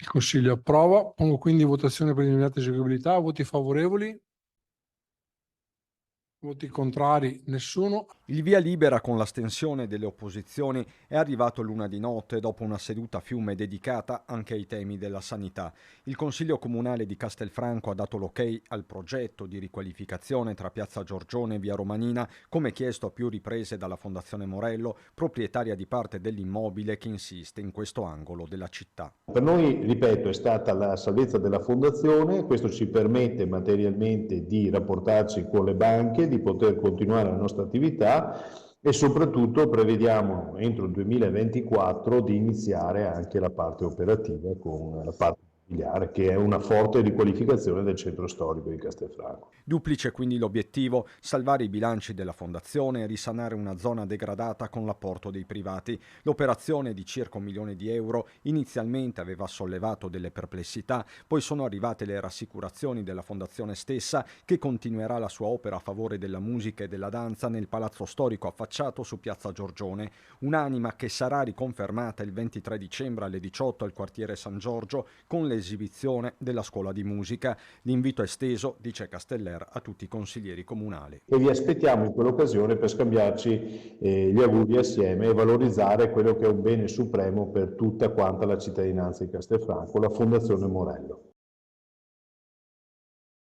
Il Consiglio approva. Pongo quindi in votazione per l'immediata eseguibilità. Voti favorevoli? Voti contrari? Nessuno. Il via libera con l'astensione delle opposizioni è arrivato l'una di notte dopo una seduta a fiume dedicata anche ai temi della sanità. Il Consiglio Comunale di Castelfranco ha dato l'ok al progetto di riqualificazione tra Piazza Giorgione e Via Romanina, come chiesto a più riprese dalla Fondazione Morello, proprietaria di parte dell'immobile che insiste in questo angolo della città. Per noi, ripeto, è stata la salvezza della Fondazione, questo ci permette materialmente di rapportarci con le banche, di poter continuare la nostra attività e soprattutto prevediamo entro il 2024 di iniziare anche la parte operativa con la parte immobiliare, che è una forte riqualificazione del centro storico di Castelfranco. Duplice quindi l'obiettivo, salvare i bilanci della fondazione e risanare una zona degradata con l'apporto dei privati. L'operazione di circa €1 milione inizialmente aveva sollevato delle perplessità, poi sono arrivate le rassicurazioni della fondazione stessa che continuerà la sua opera a favore della musica e della danza nel palazzo storico affacciato su Piazza Giorgione, un'anima che sarà riconfermata il 23 dicembre alle 18 al quartiere San Giorgio con l'esibizione della scuola di musica. L'invito è esteso, dice Casteller, a tutti i consiglieri comunali. E vi aspettiamo in quell'occasione per scambiarci gli auguri assieme e valorizzare quello che è un bene supremo per tutta quanta la cittadinanza di Castelfranco, la Fondazione Morello.